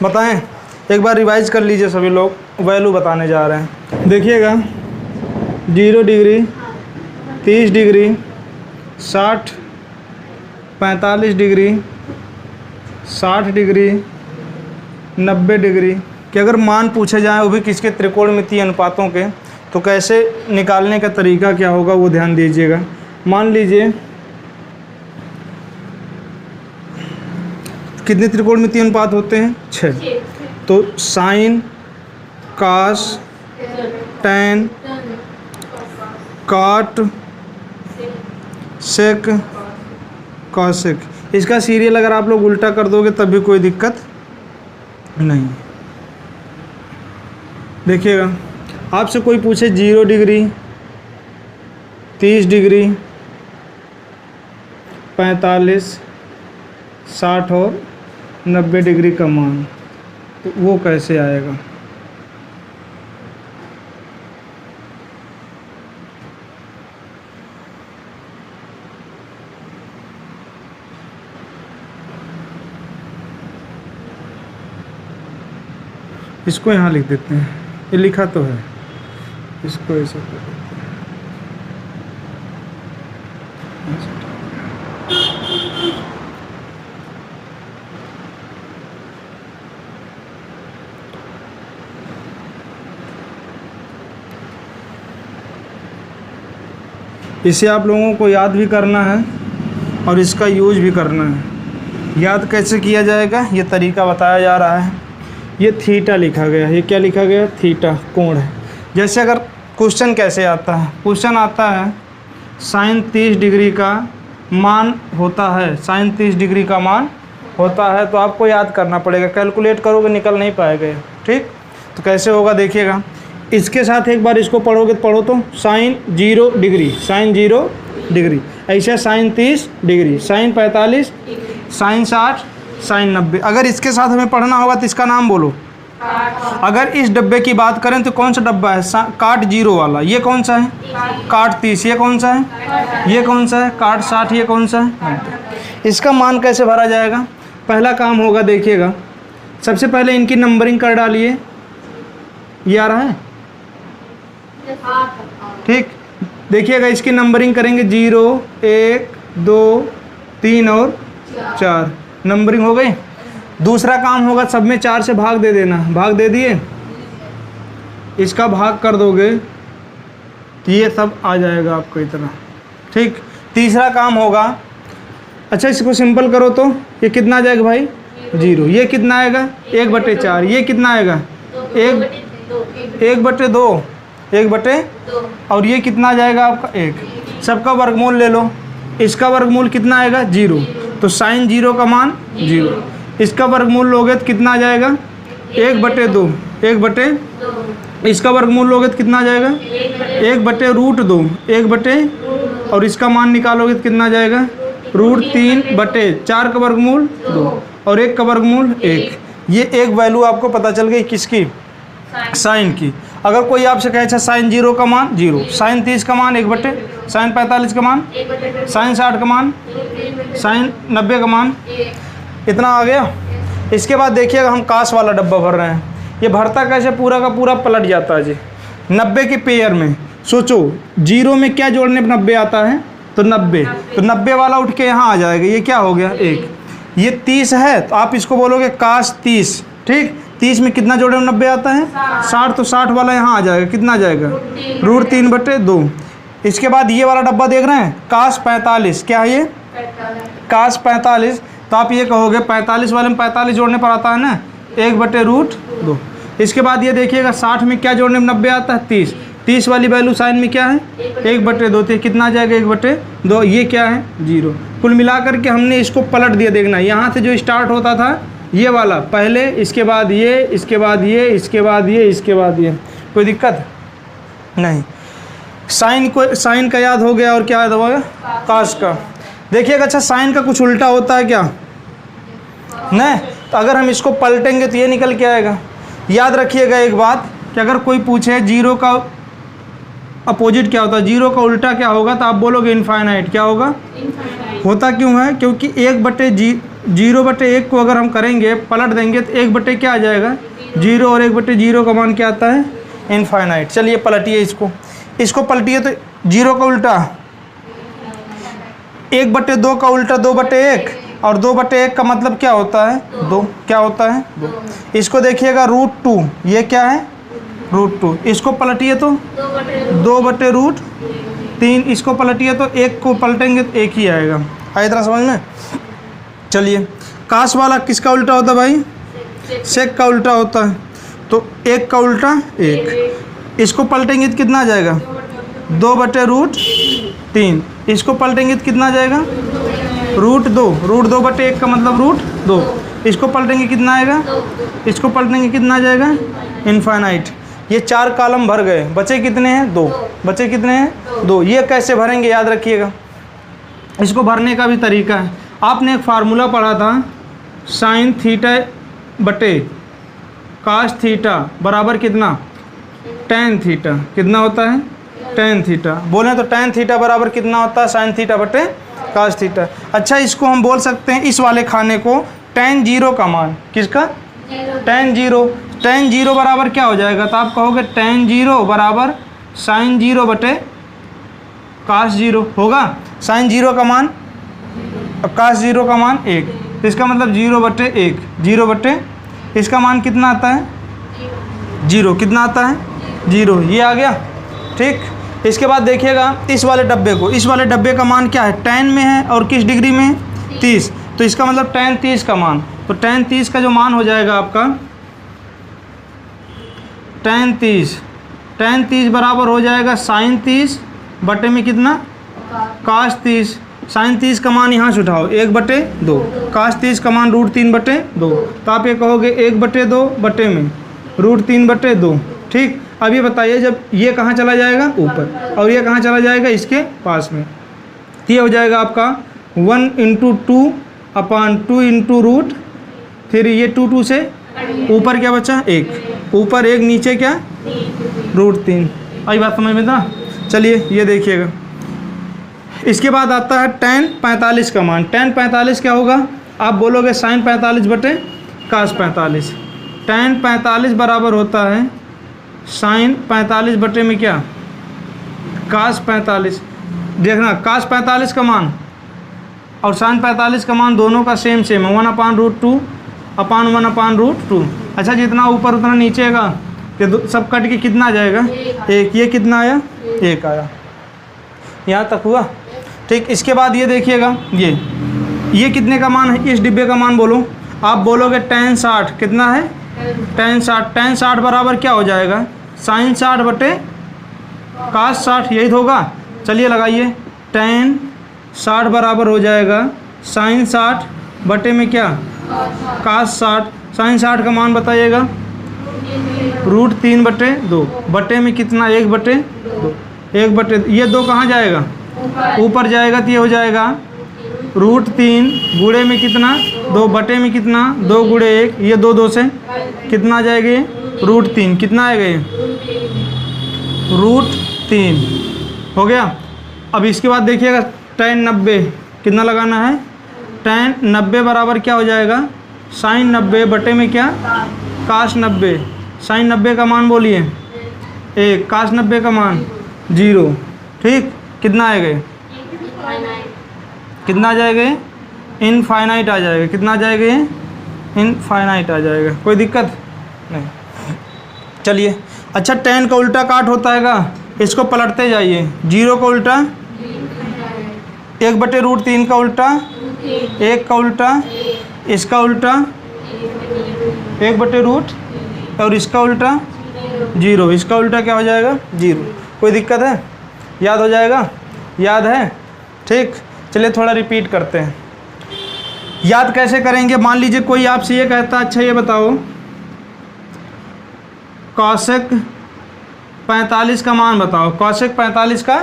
बताएं, एक बार रिवाइज कर लीजिए सभी लोग, वैल्यू बताने जा रहे हैं। देखिएगा 0 degree, 30 degree, 60, 45 degree, 60 degree, 90 degree के अगर मान पूछे जाएँ वो भी किसके, त्रिकोणमितीय अनुपातों के, तो कैसे निकालने का तरीका क्या होगा वो ध्यान दीजिएगा। मान लीजिए कितने त्रिकोणमितीय अनुपात होते हैं? 6। तो साइन, कास, टैन, काट, सेक, कॉसेक, इसका सीरियल अगर आप लोग उल्टा कर दोगे तब भी कोई दिक्कत नहीं। देखिएगा आपसे कोई पूछे 0 डिग्री, 30 डिग्री, 45, 60 और 90 डिग्री का मान, तो वो कैसे आएगा? इसको यहाँ लिख देते हैं, ये लिखा तो है, इसको ऐसे कर देते हैं। इसे आप लोगों को याद भी करना है और इसका यूज भी करना है। याद कैसे किया जाएगा ये तरीका बताया जा रहा है। ये थीटा लिखा गया, ये क्या लिखा गया? थीटा, कोण है। जैसे अगर क्वेश्चन कैसे आता है, क्वेश्चन आता है साइन 30 डिग्री का मान होता है, साइन 30 डिग्री का मान होता है, तो आपको याद करना पड़ेगा, कैलकुलेट करोगे निकल नहीं पाएगा। ठीक, तो कैसे होगा देखिएगा। इसके साथ एक बार इसको पढ़ोगे तो पढ़ो तो साइन 0 डिग्री, साइन 0 डिग्री, ऐसे sine 30 degree, sine 45, sine 60, sine 90। अगर इसके साथ हमें पढ़ना होगा तो इसका नाम बोलो। अगर इस डब्बे की बात करें तो कौन सा डब्बा है? काट 0 वाला, ये कौन सा है? काट 30, ये कौन सा है? ये कौन सा है? काट 60, ये कौन सा है? 90। इसका मान कैसे भरा जाएगा? पहला काम होगा, देखिएगा सबसे पहले इनकी नंबरिंग कर डालिए। ये आ रहा है? ठीक, देखिएगा इसकी नंबरिंग करेंगे 0, 1, 2, 3 और 4, नंबरिंग हो गई। दूसरा काम होगा सब में 4 से भाग दे देना, भाग दे दिए, इसका भाग कर दोगे तो ये सब आ जाएगा आपको इतना। ठीक, तीसरा काम होगा, अच्छा इसको सिंपल करो तो ये कितना आ जाएगा भाई? 0। ये कितना आएगा? 1/4। ये कितना आएगा? 1/2, 1/2। और ये कितना आ जाएगा आपका? 1। सबका वर्गमूल ले लो, इसका वर्गमूल कितना आएगा? 0। तो साइन 0 का मान 0। इसका वर्गमूल लोगे तो कितना आ जाएगा? 1/2, 1/2। इसका वर्गमूल लोगे तो कितना आ जाएगा? 1/√2, 1/, और इसका मान निकालोगे तो कितना आ जाएगा? √3/4 का वर्गमूल 2 और 1 का वर्गमूल 1। ये एक वैल्यू आपको पता चल गई किसकी? साइन की। अगर कोई आपसे कहे अच्छा साइन 0 का मान 0, साइन 30 का मान 1/, साइन 45 का मान, साइन 60 का मान, साइन 90 का मान, इतना आ गया। इसके बाद देखिएगा हम कास वाला डब्बा भर रहे हैं। ये भरता कैसे? पूरा का पूरा पलट जाता है जी 90 के पेयर में। सोचो 0 में क्या जोड़ने पर 90 आता है? तो 90, तो 90 वाला उठ के यहाँ आ जाएगा। ये क्या हो गया? 1। ये 30 है तो आप इसको बोलोगे कास 30। ठीक, 30 में कितना जोड़े में 90 आता है? 60। तो 60 वाला यहाँ आ जाएगा, कितना आ जाएगा? √3/2। इसके बाद ये वाला डब्बा देख रहे हैं कास 45, क्या है ये? कास 45। तो आप ये कहोगे 45 वाले में 45 जोड़ने पर आता है ना 1/√2। इसके बाद ये देखिएगा 60 में क्या जोड़ने में 90 आता है? 30। 30 वाली वैल्यू साइन में क्या है? 1/2। तो कितना आ जाएगा? 1/2। ये क्या है? 0। कुल मिलाकर के हमने इसको पलट दिया। देखना यहाँ से जो स्टार्ट होता था ये वाला पहले, इसके बाद ये, इसके बाद ये, इसके बाद ये, इसके बाद ये, कोई दिक्कत नहीं। साइन का याद हो गया और क्या याद होगा? कास का। देखिएगा अच्छा साइन का कुछ उल्टा होता है क्या? नहीं, तो अगर हम इसको पलटेंगे तो ये निकल के आएगा। याद रखिएगा एक बात कि अगर कोई पूछे 0 का अपोजिट क्या होता है, 0 का उल्टा क्या होगा, तो आप बोलोगे इनफाइनाइट। क्या होगा? होता क्यों है? क्योंकि 0/1 को अगर हम करेंगे, पलट देंगे तो 1/, क्या आ जाएगा 0, और 1/0 का मान क्या आता है इनफाइनाइट। चलिए पलटिए इसको पलटिए तो 0 का उल्टा 1/2 का उल्टा 2/1, और 2/1 का मतलब क्या होता है 2, क्या होता है 2। इसको देखिएगा √2, ये क्या है √2। इसको पलटिए तो 2/√3, इसको पलटिए तो 1 को पलटेंगे तो 1 ही आएगा। आई तरह समझ में। चलिए काश वाला किसका उल्टा होता है भाई, सेक का उल्टा होता है, तो 1 का उल्टा 1। इसको पलटेंगे तो कितना आ जाएगा 2/√3। इसको पलटेंगे तो कितना आ जाएगा √2, √2/1 का मतलब √2। इसको पलटेंगे कितना आएगा, इसको पलटेंगे कितना आ जाएगा इनफाइनाइट। ये 4 कॉलम भर गए, बचे कितने हैं 2, बचे कितने हैं 2। ये कैसे भरेंगे याद रखिएगा, इसको भरने का भी तरीका है। आपने एक फार्मूला पढ़ा था sin θ/cos θ बराबर कितना tan θ, कितना होता है tan θ। बोलें तो tan θ बराबर कितना होता है sin θ/cos θ। अच्छा इसको हम बोल सकते हैं इस वाले खाने को tan 0 का मान, किसका tan 0 बराबर क्या हो जाएगा, तो आप कहोगे tan 0 बराबर sin 0/cos 0 होगा। sin 0 का मान cos 0 का मान 1, तो इसका मतलब 0/1, 0/, इसका मान कितना आता है 0, कितना आता है 0, ये आ गया ठीक। इसके बाद देखिएगा इस वाले डब्बे को, इस वाले डब्बे का मान क्या है tan में है और किस डिग्री में 30, तो इसका मतलब tan 30 का मान, तो tan 30 का जो मान हो जाएगा आपका tan 30 बराबर हो जाएगा sin 30 बटे में कितना cos 30। sin 30 का मान यहाँ से उठाओ 1/2, cos 30 का मान √3/2, तो आप ये कहोगे 1/2 बटे में √3/2 ठीक। अब ये बताइए जब ये कहाँ चला जाएगा ऊपर, और ये कहाँ चला जाएगा इसके पास में, तो ये हो जाएगा आपका 1 × 2/2 × फिर ये 2 से ऊपर क्या बचा 1, ऊपर 1 नीचे क्या √3। आई बात समझ में था। चलिए ये देखिएगा, इसके बाद आता है tan 45 का मान। tan 45 क्या होगा, आप बोलोगे sin 45/cos 45। tan 45 बराबर होता है sin 45 बटे में क्या cos 45। देखना cos 45 का मान और sin 45 का मान दोनों का सेम है 1/√2/1/√2। अच्छा जितना ऊपर उतना नीचे का, ये सब कट के कितना आ जाएगा 1, ये कितना आया 1 आया। यहाँ तक हुआ ठीक। इसके बाद ये देखिएगा ये कितने का मान है, इस डिब्बे का मान बोलो, आप बोलोगे tan 60 कितना है tan 60 बराबर क्या हो जाएगा sin 60/cos 60, यही तो होगा। चलिए लगाइए tan 60 बराबर हो जाएगा sin 60 बटे में क्या cos 60। sin 60 का मान बताइएगा √3/2 बटे में कितना 1/2, 1/2, ये 2 कहाँ जाएगा ऊपर जाएगा, तो ये हो जाएगा √3 गुणे में कितना 2 बटे में कितना 2 × 1, ये 2 से कितना आ जाएगा ये √3, कितना आएगा ये √3 हो गया। अब इसके बाद देखिएगा tan 90 कितना लगाना है, tan 90 बराबर क्या हो जाएगा sin 90 बटे में क्या cos 90। sin 90 का मान बोलिए 1, cos 90 का मान 0 ठीक। कितना आएगा कितना आ जाएगा इनफाइनाइट आ जाएगा, कितना आ जाएगा इनफाइनाइट आ जाएगा, कोई दिक्कत नहीं। चलिए अच्छा tan का उल्टा काट होता हैगा, इसको पलटते जाइए 0 का उल्टा 1/√3 का उल्टा 1 का उल्टा, इसका उल्टा 1/√, और इसका उल्टा 0, इसका उल्टा क्या हो जाएगा 0। कोई दिक्कत है, याद हो जाएगा, याद है ठीक। चलिए थोड़ा रिपीट करते हैं। याद कैसे करेंगे, मान लीजिए कोई आपसे ये कहता अच्छा ये बताओ cosec 45 का मान बताओ, cosec 45 का,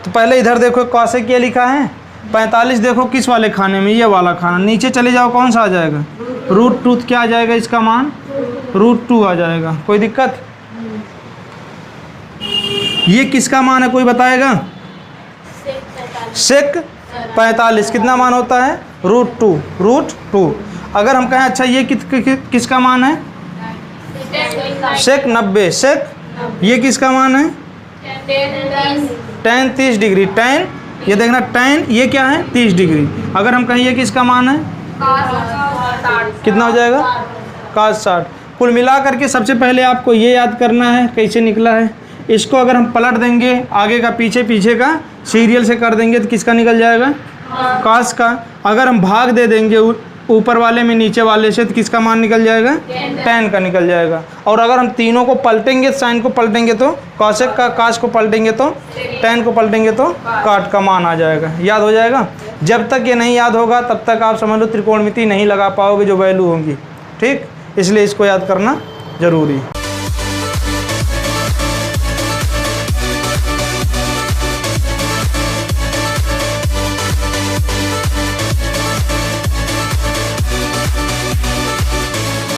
तो पहले इधर देखो cosec ये लिखा है 45, देखो किस वाले खाने में, ये वाला खाना, नीचे चले जाओ कौन सा आ जाएगा √2, क्या आ जाएगा इसका मान √2 आ जाएगा। कोई दिक्कत, ये किसका मान है कोई बताएगा sec 45 कितना मान होता है √2। अगर हम कहें अच्छा ये किसका मान है, सेक 90, सेक ये किसका मान है, tan 30 डिग्री, tan ये देखना tan ये क्या है 30 डिग्री। अगर हम कहें ये किसका मान है, कितना हो जाएगा, cos 60। कुल मिला करके सबसे पहले आपको ये याद करना है कैसे निकला है। इसको अगर हम पलट देंगे आगे का पीछे, पीछे का सीरियल से कर देंगे तो किसका निकल जाएगा, cos का। अगर हम भाग दे देंगे ऊपर वाले में नीचे वाले से तो किसका मान निकल जाएगा, tan का निकल जाएगा। और अगर हम तीनों को पलटेंगे, साइन को पलटेंगे तो cosec का, cos को पलटेंगे तो tan को पलटेंगे तो cot का मान आ जाएगा। याद हो जाएगा। जब तक ये नहीं याद होगा तब तक आप समझ लो त्रिकोणमिति नहीं लगा पाओगे जो वैल्यू होंगी। ठीक, इसलिए इसको याद करना जरूरी है।